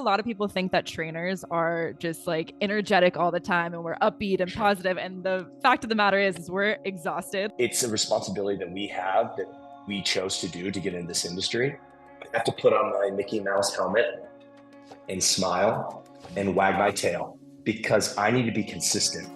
lot of people think that trainers are just like energetic all the time and we're upbeat and positive. And the fact of the matter is we're exhausted. It's a responsibility that we have that we chose to do to get in this industry. I have to put on my Mickey Mouse helmet and smile and wag my tail because I need to be consistent.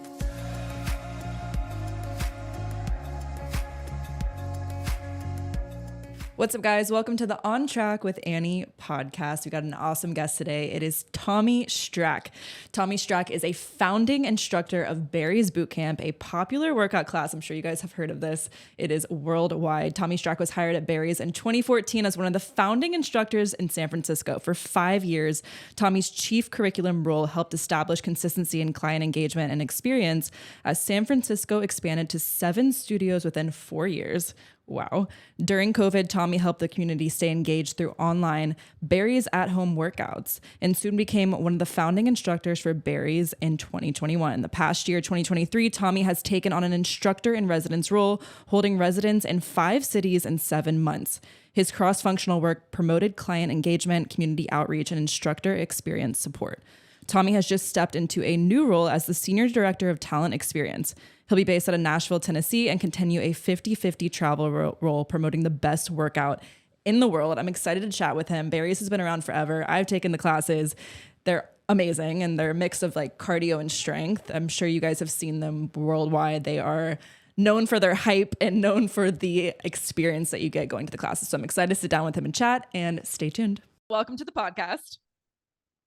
What's up, guys? Welcome to the On Track with Annie podcast. We got an awesome guest today. It is Tommy Stracke. Tommy Stracke is a founding instructor of Barry's Bootcamp, a popular workout class. I'm sure you guys have heard of this. It is worldwide. Tommy Stracke was hired at Barry's in 2014 as one of the founding instructors in San Francisco. For 5 years, Tommy's chief curriculum role helped establish consistency in client engagement and experience as San Francisco expanded to 7 studios within 4 years. Wow. During COVID, Tommy helped the community stay engaged through online Barry's at-home workouts and soon became one of the founding instructors for Barry's in 2021. The past year, 2023, Tommy has taken on an instructor in residence role, holding residence in 5 cities in 7 months. His cross-functional work promoted client engagement, community outreach, and instructor experience support. Tommy has just stepped into a new role as the Senior Director of Talent Experience. He'll be based out of Nashville, Tennessee, and continue a 50-50 travel role promoting the best workout in the world. I'm excited to chat with him. Barry's has been around forever. I've taken the classes. They're amazing, and they're a mix of like cardio and strength. I'm sure you guys have seen them worldwide. They are known for their hype and known for the experience that you get going to the classes. So I'm excited to sit down with him and chat, and stay tuned. Welcome to the podcast.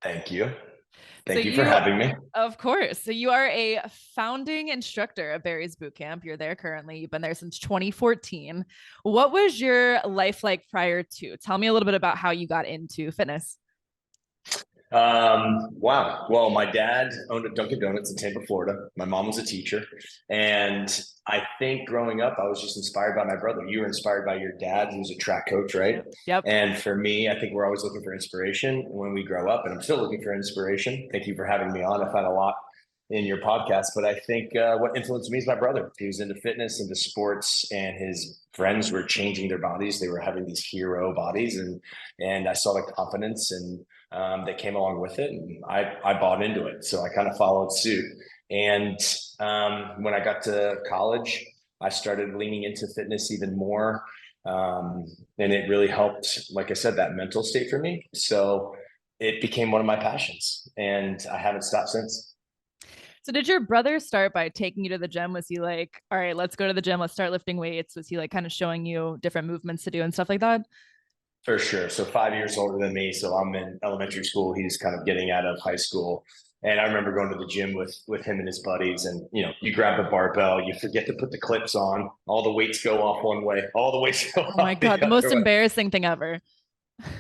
Thank you. Thank you for having me. Of course. So you are a founding instructor at Barry's Bootcamp. You're there currently. You've been there since 2014. What was your life like prior to? Tell me a little bit about how you got into fitness. Wow. Well, my dad owned a Dunkin' Donuts in Tampa, Florida. My mom was a teacher. And I think growing up, I was just inspired by my brother. You were inspired by your dad, who was a track coach, right? Yep. And for me, I think we're always looking for inspiration when we grow up. And I'm still looking for inspiration. Thank you for having me on. I found a lot in your podcast, but I think what influenced me is my brother. He was into fitness, into sports, and his friends were changing their bodies. They were having these hero bodies, and I saw the confidence and that came along with it, and I bought into it. So I kind of followed suit. And when I got to college, I started leaning into fitness even more, and it really helped, like I said, that mental state for me. So it became one of my passions, and I haven't stopped since. So did your brother start by taking you to the gym? Was he like, all right, let's go to the gym, let's start lifting weights? Was he like kind of showing you different movements to do and stuff like that? For sure. So 5 years older than me. So I'm in elementary school. He's kind of getting out of high school. And I remember going to the gym with him and his buddies, and you grab the barbell, you forget to put the clips on, all the weights go off one way, all the weights go off. Oh my God, the most embarrassing thing ever.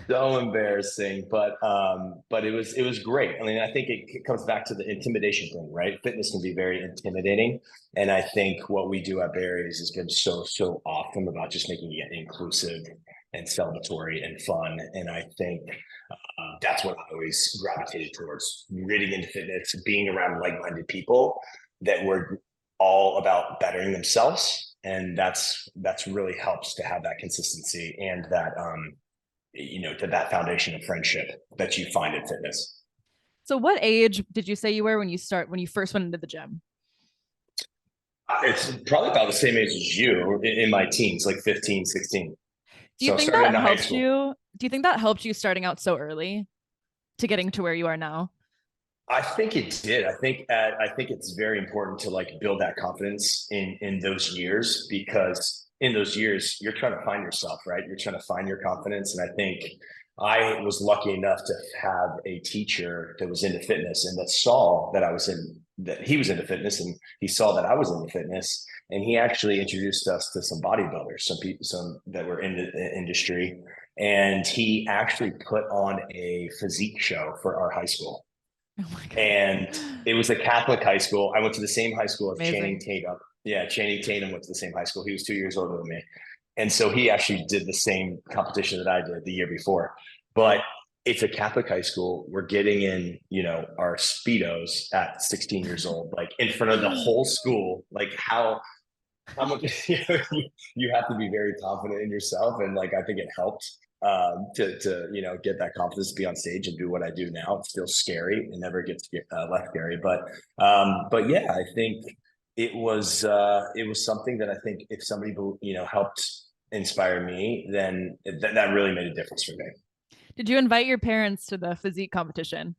So embarrassing, but it was great. I mean, I think it comes back to the intimidation thing, right? Fitness can be very intimidating, and I think what we do at Barry's has been so awesome about just making it inclusive and celebratory and fun. And I think that's what I always gravitated towards: getting into fitness, being around like-minded people that were all about bettering themselves, and that's really helps to have that consistency and that to that foundation of friendship that you find in fitness. So what age did you say you were when you first went into the gym? It's probably about the same age as you, in my teens, like 15, 16. Do you think that helped you? Do you think that helped you starting out so early to getting to where you are now? I think it did. I think it's very important to like build that confidence in those years, because in those years you're trying to find yourself, right? You're trying to find your confidence. And I think I was lucky enough to have a teacher that was into fitness and that saw that he was into fitness, and he saw that I was into fitness, and he actually introduced us to some bodybuilders, some that were in the industry, and he actually put on a physique show for our high school. Oh my God. And it was a Catholic high school. I went to the same high school as Amazing. Channing Tatum. Yeah, Channing Tatum went to the same high school. He was 2 years older than me. And so he actually did the same competition that I did the year before. But it's a Catholic high school. We're getting in, our Speedos at 16 years old, like in front of the whole school. Like how much you have to be very confident in yourself. And like, I think it helped to get that confidence to be on stage and do what I do now. It's still scary. It never gets less scary, but yeah, I think it was something that I think if somebody helped inspire me, then that really made a difference for me. Did you invite your parents to the physique competition?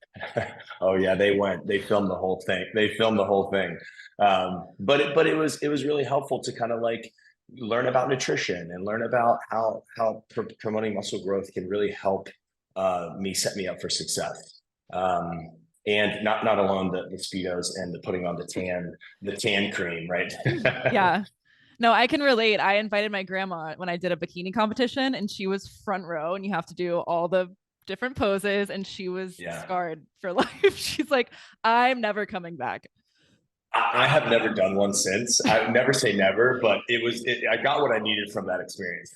Oh yeah, they went. They filmed the whole thing. They filmed the whole thing. But it was really helpful to kind of like learn about nutrition and learn about how promoting muscle growth can really help me set me up for success. And not alone the speedos and the putting on the tan cream, right? Yeah. No, I can relate. I invited my grandma when I did a bikini competition, and she was front row, and you have to do all the different poses, and she was Yeah. scarred for life. She's like, I'm never coming back. I have never done one since. I never say never, but I got what I needed from that experience.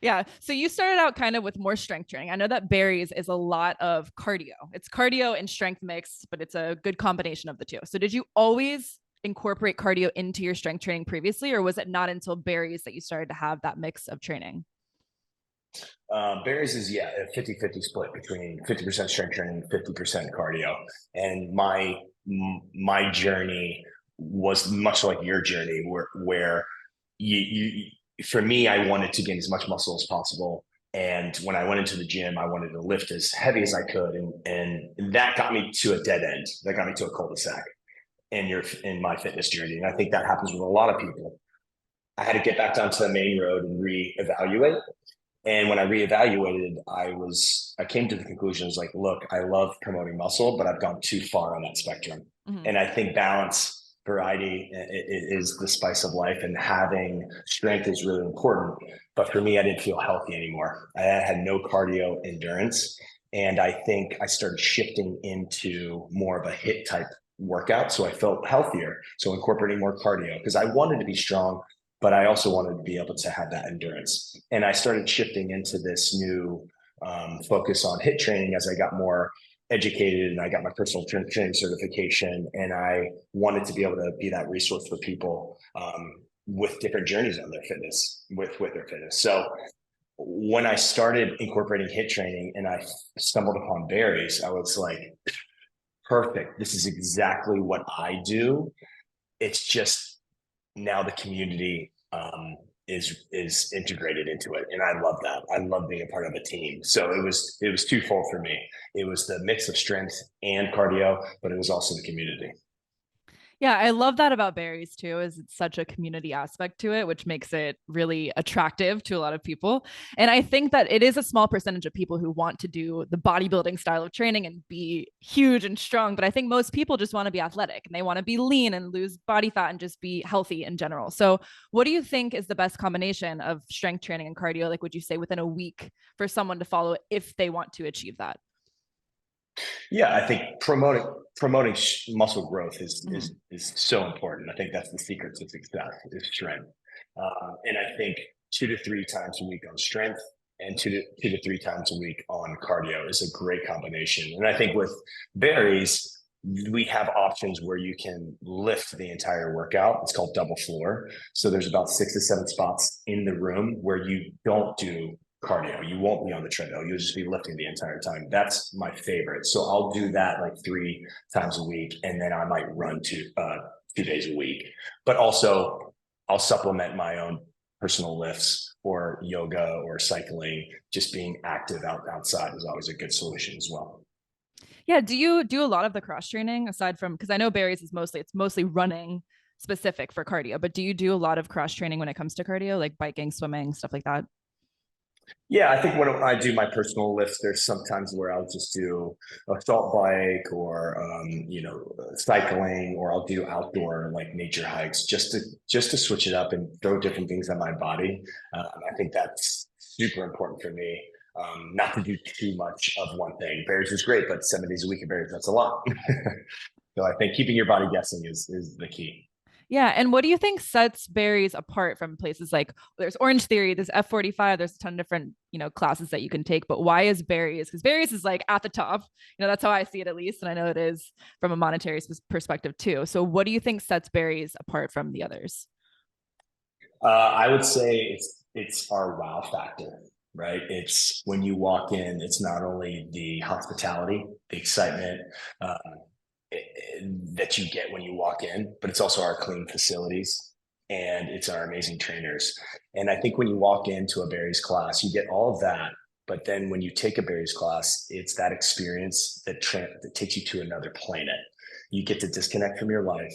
Yeah. So you started out kind of with more strength training. I know that Barry's is a lot of cardio. It's cardio and strength mix, but it's a good combination of the two. So did you always incorporate cardio into your strength training previously, or was it not until Barry's that you started to have that mix of training? Barry's is, yeah, a 50-50 split between 50% strength training and 50% cardio. And my journey was much like your journey where you for me, I wanted to gain as much muscle as possible. And when I went into the gym, I wanted to lift as heavy as I could. And that got me to a dead end. That got me to a cul-de-sac in my fitness journey. And I think that happens with a lot of people. I had to get back down to the main road and reevaluate. And when I reevaluated, I came to the conclusion, like, look, I love promoting muscle, but I've gone too far on that spectrum. Mm-hmm. And I think balance, variety is the spice of life, and having strength is really important. But for me, I didn't feel healthy anymore. I had no cardio endurance. And I think I started shifting into more of a HIIT type workout. So I felt healthier. So incorporating more cardio because I wanted to be strong, but I also wanted to be able to have that endurance. And I started shifting into this new focus on HIIT training as I got more educated and I got my personal training certification. And I wanted to be able to be that resource for people with different journeys on their fitness, with their fitness. So when I started incorporating HIIT training and I stumbled upon Barry's, I was like, perfect. This is exactly what I do. It's just now the community is integrated into it, and I love that. I love being a part of a team. So it was twofold for me. It was the mix of strength and cardio, but it was also the community. Yeah, I love that about Barry's too, is it's such a community aspect to it, which makes it really attractive to a lot of people. And I think that it is a small percentage of people who want to do the bodybuilding style of training and be huge and strong. But I think most people just want to be athletic and they want to be lean and lose body fat and just be healthy in general. So what do you think is the best combination of strength training and cardio? Like, would you say within a week for someone to follow if they want to achieve that? Yeah, I think promoting muscle growth is so important. I think that's the secret to success is strength. And I think 2 to 3 times a week on strength and two to three times a week on cardio is a great combination. And I think with Barry's, we have options where you can lift the entire workout. It's called double floor. So there's about 6 to 7 spots in the room where you don't do cardio. You won't be on the treadmill. You'll just be lifting the entire time. That's my favorite. So I'll do that like 3 times a week. And then I might run 2 days a week, but also I'll supplement my own personal lifts or yoga or cycling. Just being active outside is always a good solution as well. Yeah. Do you do a lot of the cross training aside from, because I know Barry's is mostly running specific for cardio, but do you do a lot of cross training when it comes to cardio, like biking, swimming, stuff like that? Yeah, I think when I do my personal lifts, there's sometimes where I'll just do a salt bike or cycling, or I'll do outdoor like nature hikes just to switch it up and throw different things on my body. I think that's super important for me. Not to do too much of one thing. Bears is great, but 7 days a week of Bears, that's a lot. So I think keeping your body guessing is the key. Yeah. And what do you think sets Barry's apart from places like there's Orange Theory, there's F45, there's a ton of different, classes that you can take, but why is Barry's? Because Barry's is like at the top, that's how I see it at least. And I know it is from a monetary perspective too. So what do you think sets Barry's apart from the others? I would say it's our wow factor. right? It's when you walk in, it's not only the hospitality, the excitement uh, that you get when you walk in, but it's also our clean facilities and it's our amazing trainers. And I think when you walk into a Barry's class, you get all of that. But then when you take a Barry's class, it's that experience that takes you to another planet. You get to disconnect from your life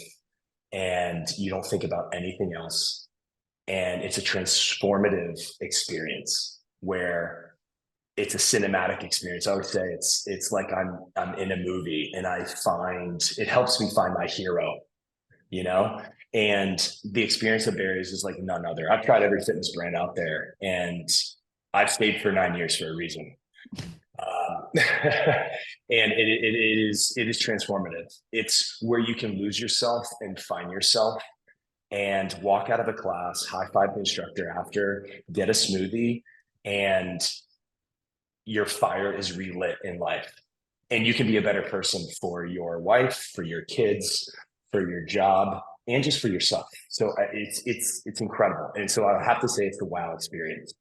and you don't think about anything else. And it's a transformative experience where it's a cinematic experience. I would say it's like I'm in a movie and it helps me find my hero, you know? And the experience of Barry's is like none other. I've tried every fitness brand out there and I've stayed for 9 years for a reason. And it is transformative. It's where you can lose yourself and find yourself and walk out of a class, high five the instructor after, get a smoothie, and your fire is relit in life. And you can be a better person for your wife, for your kids, for your job, and just for yourself. So it's incredible. And so I have to say it's the wow experience.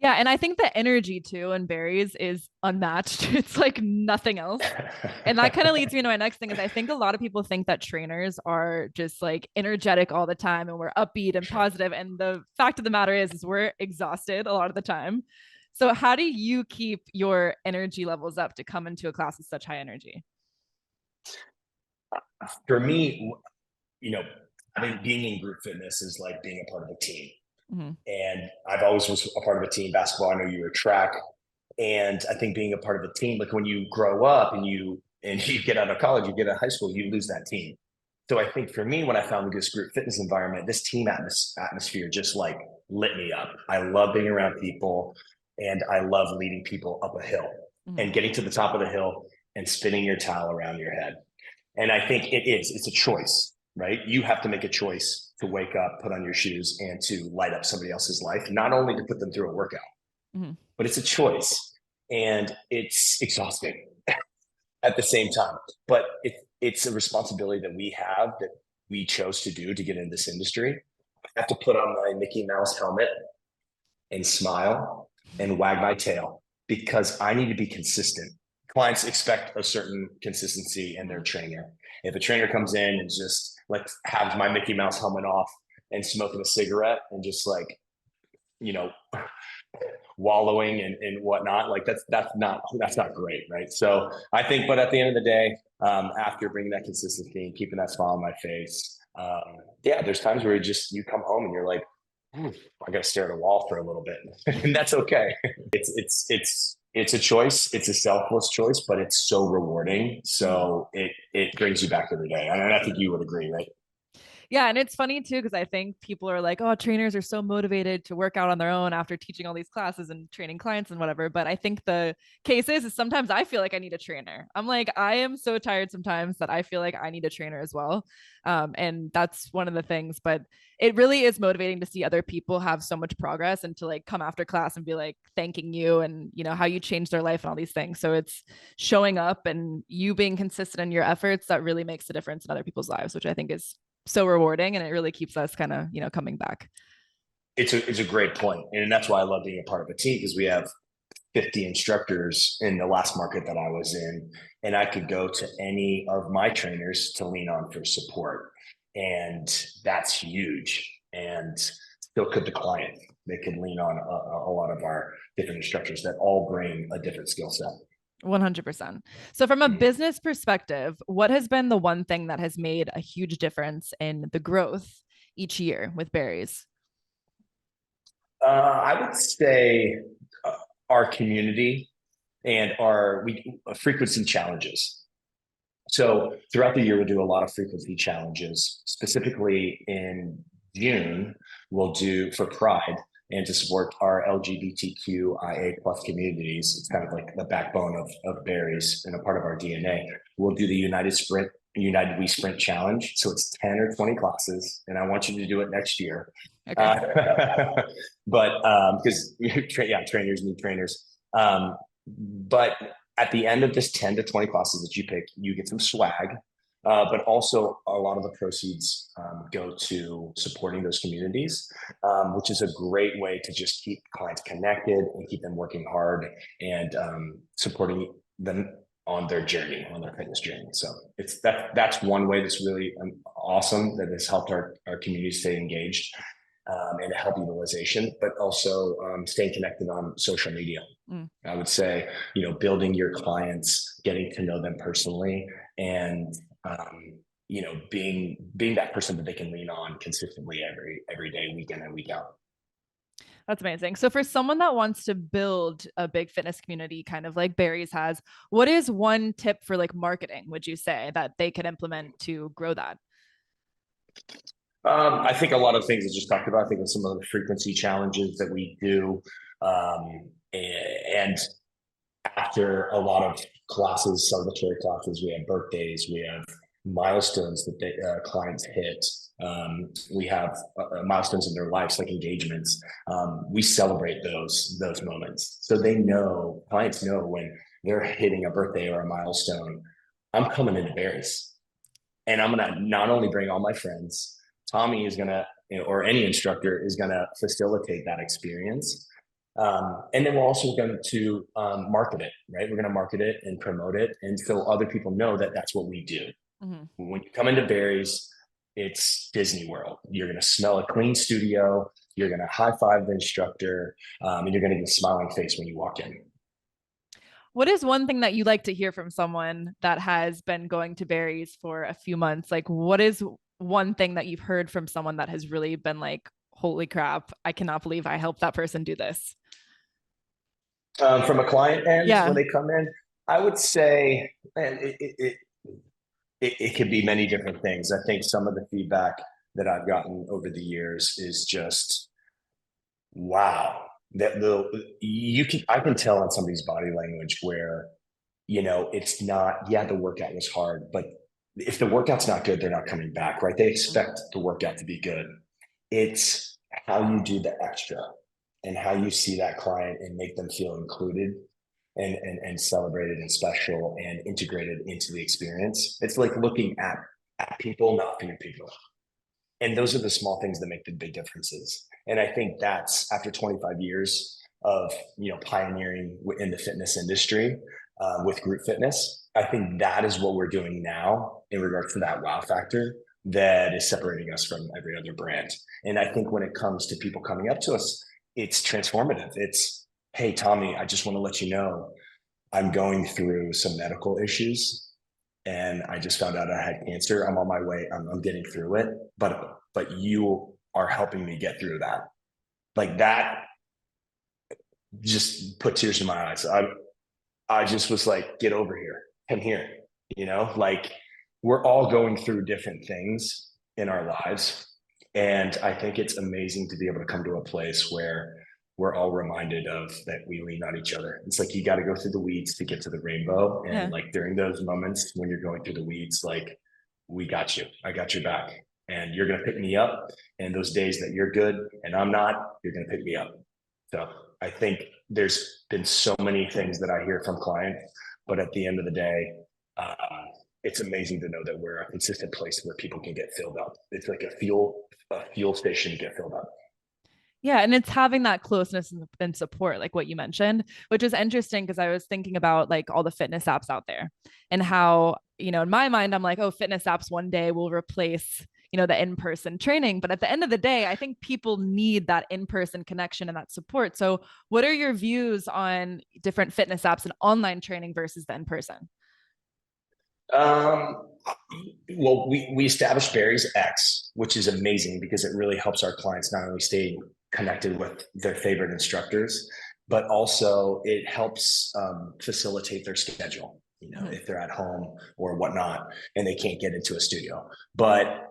Yeah, and I think the energy too in Barry's is unmatched. It's like nothing else. And that kind of leads me to my next thing is I think a lot of people think that trainers are just like energetic all the time and we're upbeat and positive. And the fact of the matter is we're exhausted a lot of the time. So how do you keep your energy levels up to come into a class with such high energy? For me, I mean, being in group fitness is like being a part of a team. Mm-hmm. And I've always was a part of a team. Basketball, I know you were track. And I think being a part of a team, like when you grow up and you get out of college, you get out of high school, you lose that team. So I think for me, when I found this group fitness environment, this team atmosphere just like lit me up. I love being around people and I love leading people up a hill and getting to the top of the hill and spinning your towel around your head. And I think it's a choice, right? You have to make a choice to wake up, put on your shoes, and to light up somebody else's life, not only to put them through a workout, but it's a choice. And it's exhausting at the same time. But it's a responsibility that we have that we chose to do to get in this industry. I have to put on my Mickey Mouse helmet and smile and wag my tail because I need to be consistent. Clients expect a certain consistency in their trainer. If a trainer comes in and just like have my Mickey Mouse helmet off and smoking a cigarette and just like, wallowing and whatnot, like that's not great, right? So I think, but at the end of the day, after bringing that consistency and keeping that smile on my face, there's times where you come home and you're like, I got to stare at a wall for a little bit, and that's okay. It's a choice. It's a selfless choice, but it's so rewarding. So it brings you back every day, and I think you would agree, right? Yeah, and it's funny too because I think people are like, "Oh, trainers are so motivated to work out on their own after teaching all these classes and training clients and whatever." But I think the case is sometimes I feel like I need a trainer. I'm like, I am so tired sometimes that I feel like I need a trainer as well, and that's one of the things. But it really is motivating to see other people have so much progress and to like come after class and be like thanking you and how you changed their life and all these things. So it's showing up and you being consistent in your efforts that really makes a difference in other people's lives, which I think is so rewarding, and it really keeps us kind of coming back. It's a great point, and that's why I love being a part of a team because we have 50 instructors in the last market that I was in, and I could go to any of my trainers to lean on for support, and that's huge. And still could the client, they could lean on a lot of our different instructors that all bring a different skill set. 100%. So from a business perspective, what has been the one thing that has made a huge difference in the growth each year with Barry's? I would say our community and our frequency challenges. So throughout the year, we'll do a lot of frequency challenges. Specifically in June, we'll do for Pride and to support our LGBTQIA plus communities. It's kind of like the backbone of Barry's and a part of our DNA. We'll do the United We Sprint Challenge. So it's 10 or 20 classes, and I want you to do it next year. Okay. But because trainers need trainers. But at the end of this 10 to 20 classes that you pick, you get some swag But also a lot of the proceeds go to supporting those communities, which is a great way to just keep clients connected and keep them working hard and supporting them on their journey, on their fitness journey. So that's one way that's really awesome, that has helped our community stay engaged and to help utilization, but also staying connected on social media. I would say, building your clients, getting to know them personally, and being that person that they can lean on consistently every day, week in and week out. That's amazing. So for someone that wants to build a big fitness community, kind of like Barry's has, what is one tip for like marketing, would you say, that they could implement to grow that? I think a lot of things I just talked about. I think of some of the frequency challenges that we do. And after a lot of classes, celebratory classes, we have birthdays, we have milestones that the clients hit. We have milestones in their lives, like engagements. We celebrate those moments, so clients know when they're hitting a birthday or a milestone. I'm coming into Barry's, and I'm gonna not only bring all my friends. Tommy is gonna, or any instructor is gonna facilitate that experience. And then we're also going to market it, right? We're going to market it and promote it. And so other people know that that's what we do. Mm-hmm. When you come into Barry's, it's Disney World. You're going to smell a clean studio. You're going to high five the instructor, and you're going to get a smiling face when you walk in. What is one thing that you like to hear from someone that has been going to Barry's for a few months? Like, what is one thing that you've heard from someone that has really been like, holy crap, I cannot believe I helped that person do this? From a client end, when they come in, I would say it could be many different things. I think some of the feedback that I've gotten over the years is just, wow, I can tell on somebody's body language where, it's not, the workout was hard, but if the workout's not good, they're not coming back, right? They expect the workout to be good. It's how you do the extra and how you see that client and make them feel included and celebrated and special and integrated into the experience. It's like looking at people, not through people. And those are the small things that make the big differences. And I think that's after 25 years of, pioneering in the fitness industry with group fitness. I think that is what we're doing now in regards to that wow factor that is separating us from every other brand. And I think when it comes to people coming up to us, it's transformative. It's, hey, Tommy, I just want to let you know I'm going through some medical issues and I just found out I had cancer. I'm on my way. I'm getting through it, but you are helping me get through that. Like that just put tears in my eyes. I just was like, get over here. Come here. Like we're all going through different things in our lives. And I think it's amazing to be able to come to a place where we're all reminded of that we lean on each other. It's like, you got to go through the weeds to get to the rainbow. And like during those moments when you're going through the weeds, like, we got you, I got your back, and you're going to pick me up. And those days that you're good and I'm not, you're going to pick me up. So I think there's been so many things that I hear from clients, but at the end of the day, it's amazing to know that we're a consistent place where people can get filled up. It's like a fuel station to get filled up. Yeah. And it's having that closeness and support, like what you mentioned, which is interesting because I was thinking about like all the fitness apps out there and how, in my mind, I'm like, oh, fitness apps one day will replace, the in-person training. But at the end of the day, I think people need that in-person connection and that support. So what are your views on different fitness apps and online training versus the in-person? Well, we established Barry's X, which is amazing because it really helps our clients not only stay connected with their favorite instructors, but also it helps facilitate their schedule, if they're at home or whatnot and they can't get into a studio. But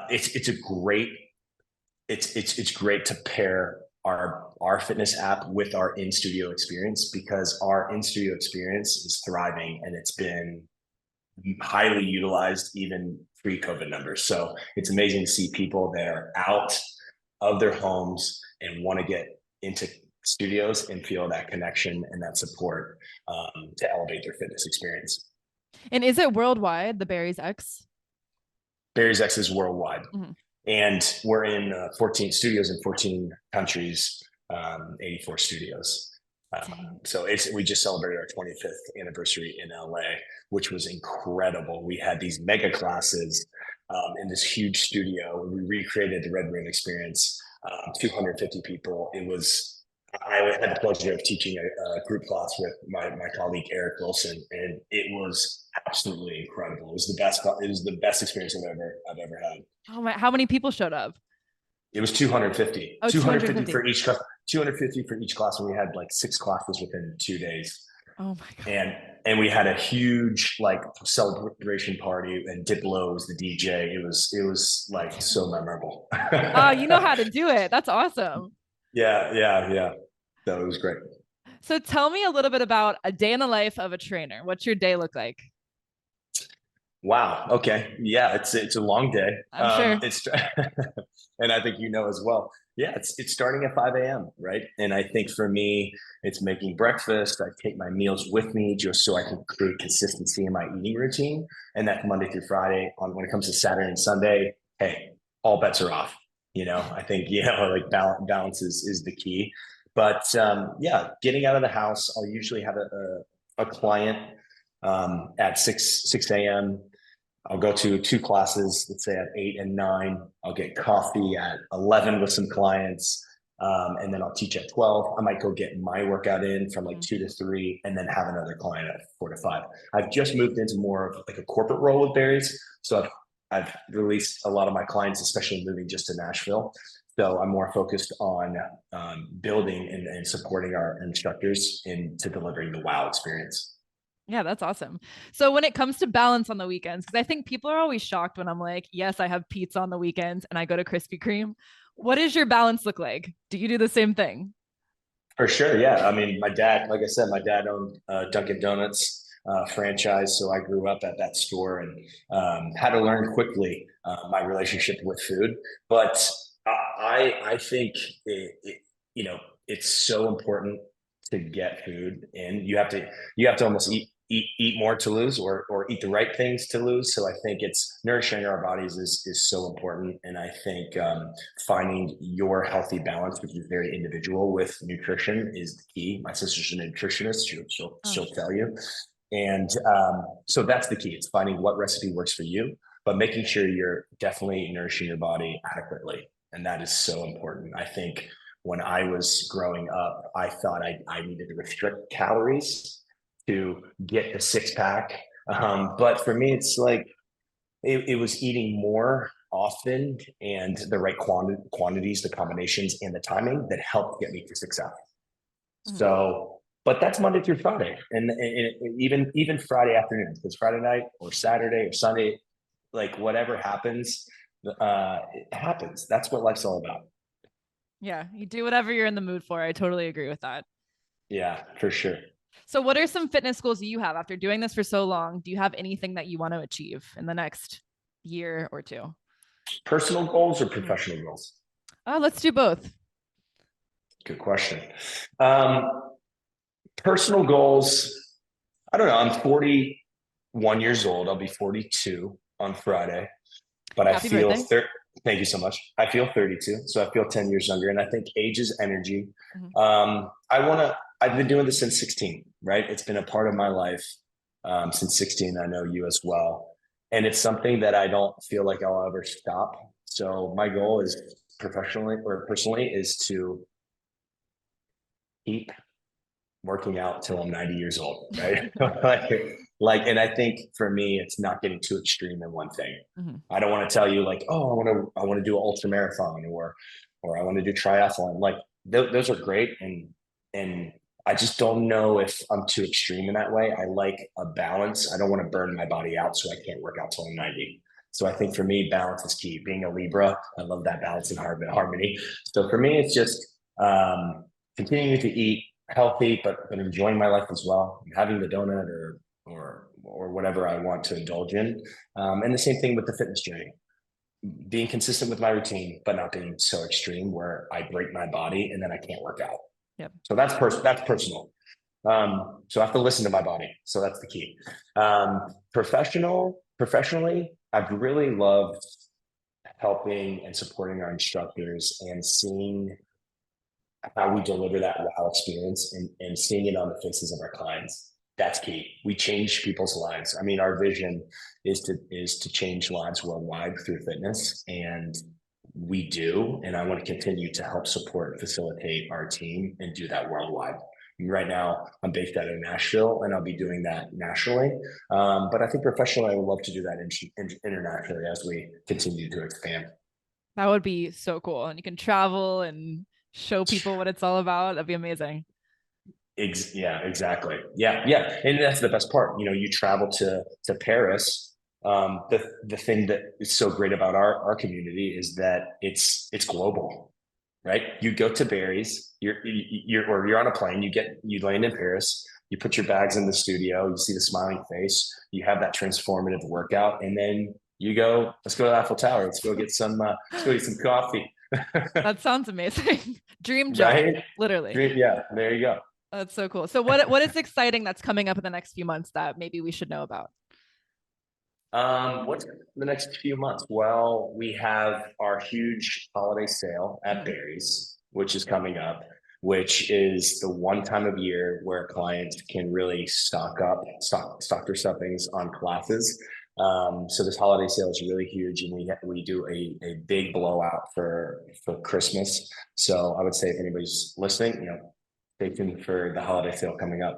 it's great to pair our fitness app with our in-studio experience, because our in-studio experience is thriving and it's been highly utilized even pre-COVID numbers. So it's amazing to see people that are out of their homes and want to get into studios and feel that connection and that support to elevate their fitness experience. And is it worldwide, the Barry's X? Barry's X is worldwide. Mhm. And we're in 14 studios in 14 countries, 84 studios. So we just celebrated our 25th anniversary in LA, which was incredible. We had these mega classes in this huge studio. We recreated the Red Room experience, 250 people. I had the pleasure of teaching a group class with my colleague Eric Wilson, and it was absolutely incredible. It was the best. It was the best experience I've ever had. Oh my, how many people showed up? It was 250, Oh, 250 250. for each class, 250 for each class. And we had like 6 classes within 2 days. Oh my God. And we had a huge like celebration party, and Diplo was the DJ. It was like so memorable. Oh, you know how to do it. That's awesome. Yeah. So it was great. So tell me a little bit about a day in the life of a trainer. What's your day look like? Wow. Okay. Yeah, it's a long day. I'm sure. It's and I think you know as well. Yeah, it's starting at 5 a.m. right? And I think for me, it's making breakfast. I take my meals with me just so I can create consistency in my eating routine. And that's Monday through Friday. On when it comes to Saturday and Sunday, hey, all bets are off. I think like balance is the key. But yeah, getting out of the house, I'll usually have a client at 6 a.m. I'll go to 2 classes, let's say at 8 and 9. I'll get coffee at 11 with some clients. And then I'll teach at 12. I might go get my workout in from like 2 to 3 and then have another client at 4 to 5. I've just moved into more of like a corporate role with Barry's. So I've released a lot of my clients, especially moving just to Nashville. So I'm more focused on building and supporting our instructors into delivering the wow experience. Yeah, that's awesome. So when it comes to balance on the weekends, because I think people are always shocked when I'm like, yes, I have pizza on the weekends and I go to Krispy Kreme. What does your balance look like? Do you do the same thing? For sure, yeah. I mean, my dad, like I said, my dad owned Dunkin' Donuts franchise, so I grew up at that store and had to learn quickly my relationship with food. But I think it's so important to get food in. You have to almost eat more to lose, or eat the right things to lose. So I think it's nourishing our bodies is so important, and I think finding your healthy balance, which is very individual with nutrition, is the key. My sister's a nutritionist; she'll tell you, and so that's the key. It's finding what recipe works for you, but making sure you're definitely nourishing your body adequately, and that is so important. I think when I was growing up, I thought I needed to restrict calories to get the 6 pack. But for me, it's like it was eating more often and the right quantities, the combinations, and the timing that helped get me to success. So, but that's Monday through Friday, and even Friday afternoon, because Friday night or Saturday or Sunday, like whatever happens, it happens. That's what life's all about. Yeah, you do whatever you're in the mood for. I totally agree with that. Yeah, for sure. So, what are some fitness goals you have after doing this for so long? Do you have anything that you want to achieve in the next year or two? Personal goals or professional goals? Oh, let's do both. Good question. Um, Personal goals. I don't know. I'm 41 years old. I'll be 42 on Friday, but I Happy feel birthday. Thank you so much. I feel 32, so I feel 10 years younger, and I think age is energy. I've been doing this since 16, right? It's been a part of my life since 16. I know you as well, and it's something that I don't feel like I'll ever stop. So my goal is professionally or personally is to keep working out till I'm 90 years old, right? And I think for me, it's not getting too extreme in one thing. I don't want to tell you like, oh, I want to do an ultra marathon or I want to do triathlon. Like those are great, and I just don't know if I'm too extreme in that way. I like a balance. I don't want to burn my body out, so I can't work out till I'm 90. So I think for me, balance is key. Being a Libra, I love that balance and harmony. So for me, it's just continuing to eat healthy, but enjoying my life as well, having the donut or whatever I want to indulge in. And the same thing with the fitness journey, being consistent with my routine, but not being so extreme where I break my body and then I can't work out. Yep. So that's personal. So I have to listen to my body. So that's the key. Professionally, I've really loved helping and supporting our instructors and seeing how we deliver that wow experience and seeing it on the faces of our clients. That's key. We change people's lives. I mean, our vision is to change lives worldwide through fitness, and we do. And I want to continue to help support and facilitate our team and do that worldwide. Right now, I'm based out of Nashville, and I'll be doing that nationally. But I think professionally, I would love to do that internationally as we continue to expand. That would be so cool. And you can travel and show people what it's all about. That'd be amazing. Yeah, exactly. Yeah, and that's the best part. You travel to Paris. The thing that is so great about our community is that it's global, right? You go to Barry's, you're on a plane, you land in Paris, you put your bags in the studio, you see the smiling face, you have that transformative workout, and then you go, let's go to the Eiffel Tower, let's go get some coffee. That sounds amazing. Dream job, Right? literally. Yeah, there you go. That's so cool. So what is exciting that's coming up in the next few months that maybe we should know about? What's the next few months? Well, we have our huge holiday sale at Barry's, which is coming up, which is the one time of year where clients can really stock their stuffings on classes. So this holiday sale is really huge, and we do a big blowout for Christmas. So I would say if anybody's listening, stay tuned for the holiday sale coming up,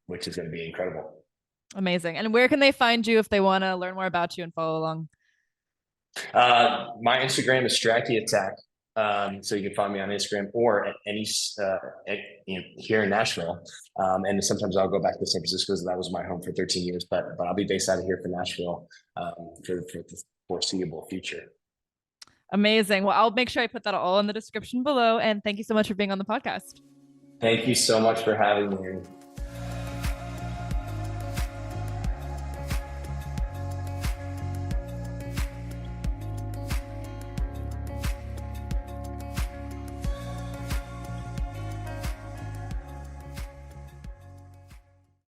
which is going to be incredible. Amazing. And where can they find you if they want to learn more about you and follow along? My Instagram is Stracke Attack. So you can find me on Instagram or at any here in Nashville. And sometimes I'll go back to San Francisco because that was my home for 13 years. But I'll be based out of here for Nashville for the foreseeable future. Amazing. Well, I'll make sure I put that all in the description below. And thank you so much for being on the podcast. Thank you so much for having me.